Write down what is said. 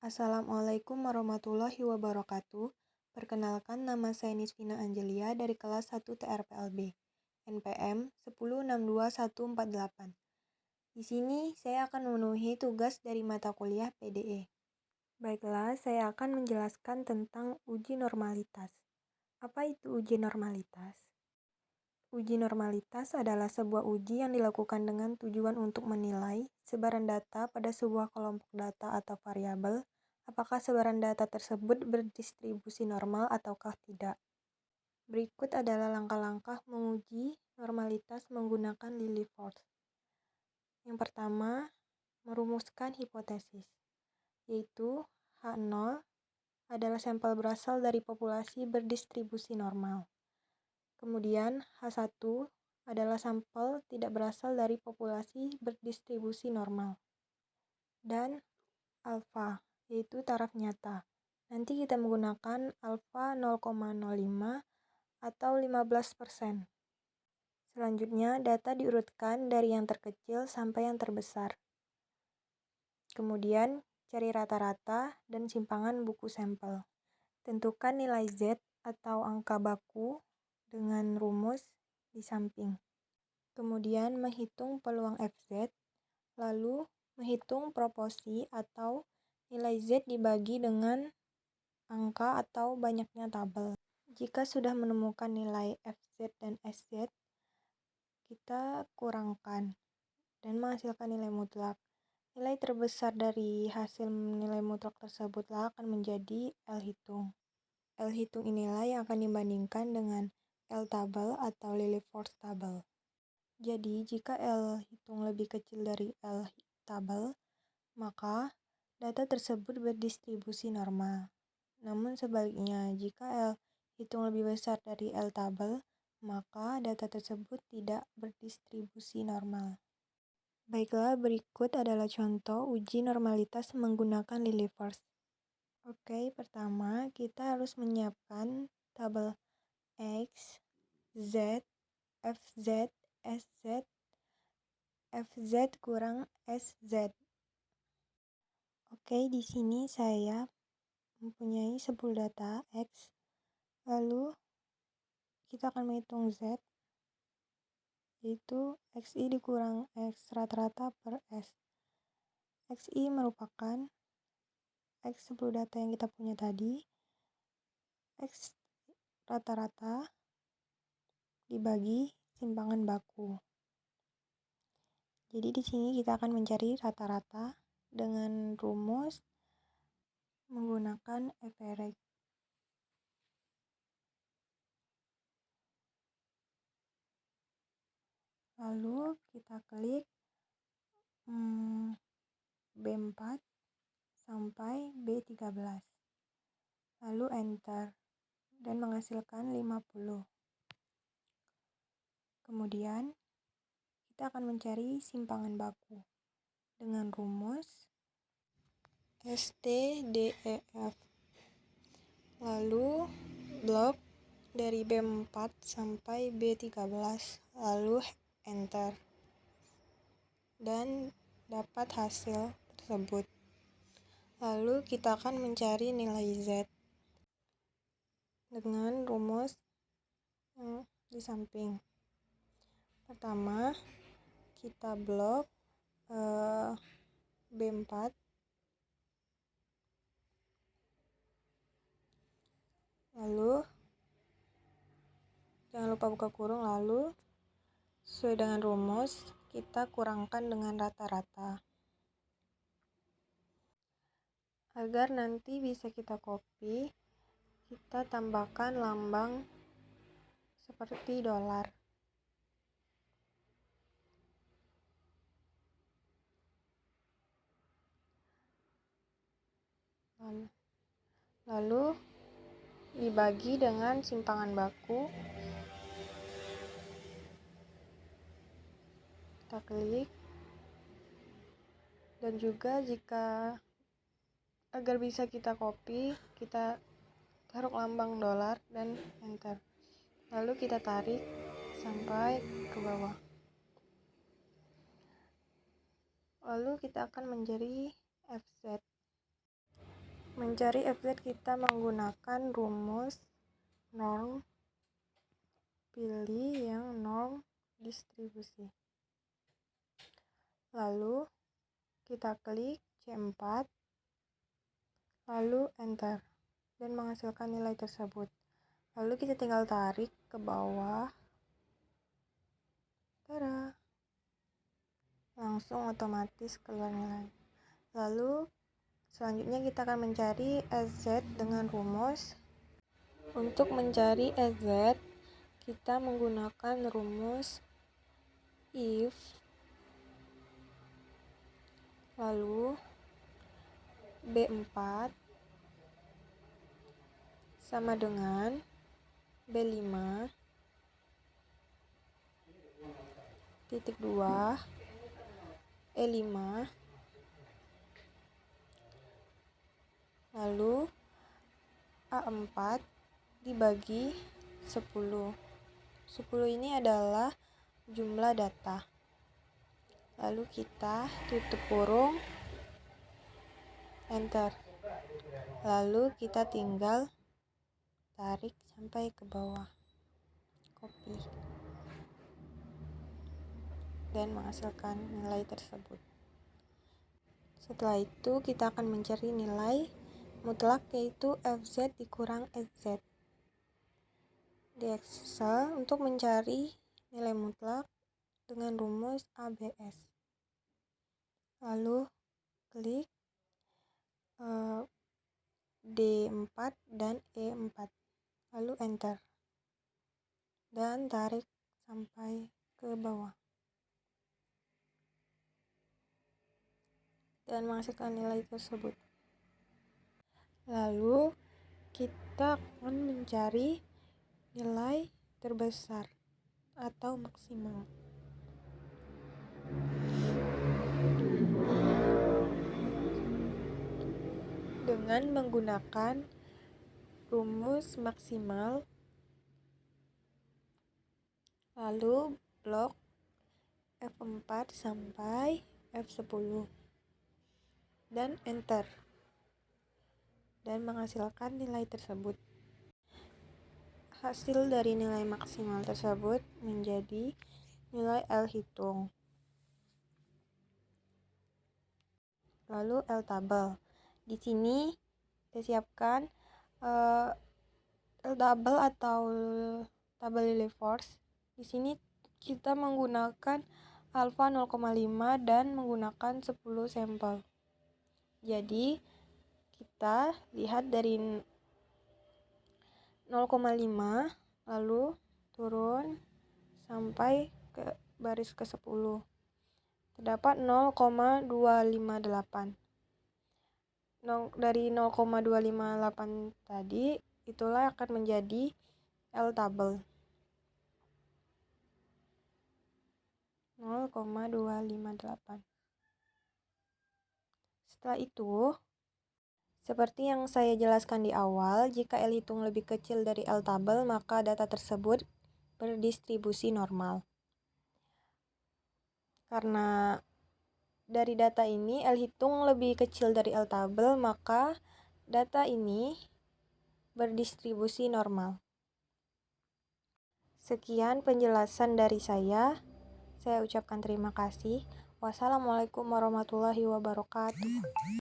Assalamualaikum warahmatullahi wabarakatuh. Perkenalkan, nama saya Nisvina Angelia dari kelas 1 TRPLB, NPM 1062148. Di sini saya akan memenuhi tugas dari mata kuliah PDE. Baiklah, saya akan menjelaskan tentang uji normalitas. Apa itu uji normalitas? Uji normalitas adalah sebuah uji yang dilakukan dengan tujuan untuk menilai sebaran data pada sebuah kelompok data atau variabel, apakah sebaran data tersebut berdistribusi normal ataukah tidak. Berikut adalah langkah-langkah menguji normalitas menggunakan Lilliefors. Yang pertama, merumuskan hipotesis, yaitu H0 adalah sampel berasal dari populasi berdistribusi normal. Kemudian H1 adalah sampel tidak berasal dari populasi berdistribusi normal. Dan alfa, yaitu taraf nyata. Nanti kita menggunakan alfa 0,05 atau 15%. Selanjutnya, data diurutkan dari yang terkecil sampai yang terbesar. Kemudian, cari rata-rata dan simpangan buku sampel. Tentukan nilai Z atau angka baku dengan rumus di samping. Kemudian menghitung peluang FZ, lalu menghitung proporsi atau nilai Z dibagi dengan angka atau banyaknya tabel. Jika sudah menemukan nilai FZ dan SZ, kita kurangkan dan menghasilkan nilai mutlak. Nilai terbesar dari hasil nilai mutlak tersebutlah akan menjadi L hitung. L hitung inilah yang akan dibandingkan dengan L tabel atau Lilliefors tabel. Jadi, jika L hitung lebih kecil dari L tabel, maka data tersebut berdistribusi normal. Namun sebaliknya, jika L hitung lebih besar dari L tabel, maka data tersebut tidak berdistribusi normal. Baiklah, berikut adalah contoh uji normalitas menggunakan Lilliefors. Oke, pertama kita harus menyiapkan tabel X, Z, FZ, SZ, FZ kurang SZ. Oke, di sini saya mempunyai 10 data X. Lalu kita akan menghitung Z, yaitu XI dikurang X rata-rata per S. XI merupakan X 10 data yang kita punya tadi, X rata-rata dibagi simpangan baku. Jadi di sini kita akan mencari rata-rata dengan rumus menggunakan average. Lalu kita klik B4 sampai B13. Lalu enter dan menghasilkan 50. Kemudian kita akan mencari simpangan baku dengan rumus STDEF. Lalu blok dari B4 sampai B13, lalu enter dan dapat hasil tersebut. Lalu kita akan mencari nilai Z dengan rumus yang di samping. Pertama, kita blok B4, lalu jangan lupa buka kurung, lalu sesuai dengan rumus kita kurangkan dengan rata-rata agar nanti bisa kita copy. Kita tambahkan lambang seperti dolar. Lalu dibagi dengan simpangan baku. Kita klik. Dan juga jika agar bisa kita copy, kita taruh lambang dolar dan enter. Lalu kita tarik sampai ke bawah. Lalu kita akan mencari FZ. Mencari FZ kita menggunakan rumus norm, pilih yang norm distribusi. Lalu kita klik C4, lalu enter, dan menghasilkan nilai tersebut. Lalu kita tinggal tarik ke bawah. Tada! Langsung otomatis keluar nilai. Lalu selanjutnya kita akan mencari SZ dengan rumus. Untuk mencari SZ, kita menggunakan rumus if, lalu B4 sama dengan B5 titik 2 E5, lalu A4 dibagi 10. 10 ini adalah jumlah data. Lalu kita tutup kurung, enter. Lalu kita tinggal tarik sampai ke bawah, copy, dan menghasilkan nilai tersebut. Setelah itu kita akan mencari nilai mutlak, yaitu FZ dikurang SZ. Di Excel untuk mencari nilai mutlak dengan rumus ABS. Lalu klik D4 dan E4. Lalu enter. Dan tarik sampai ke bawah. Dan menghasilkan nilai tersebut. Lalu kita akan mencari nilai terbesar atau maksimal. Dengan menggunakan rumus maksimal, lalu blok F4 sampai F10. Dan enter, dan menghasilkan nilai tersebut. Hasil dari nilai maksimal tersebut menjadi nilai L hitung. Lalu L tabel. Di sini saya siapkan L tabel atau tabel Lilliefors. Di sini kita menggunakan alfa 0,5 dan menggunakan 10 sampel. Jadi kita lihat dari 0,5 lalu turun sampai ke baris ke-10. Terdapat 0,258. Dari 0,258 tadi itulah akan menjadi L tabel. 0,258. Setelah itu, seperti yang saya jelaskan di awal, jika L hitung lebih kecil dari L tabel, maka data tersebut berdistribusi normal. Karena dari data ini L hitung lebih kecil dari L tabel, maka data ini berdistribusi normal. Sekian penjelasan dari saya. Saya ucapkan terima kasih. Wassalamualaikum warahmatullahi wabarakatuh.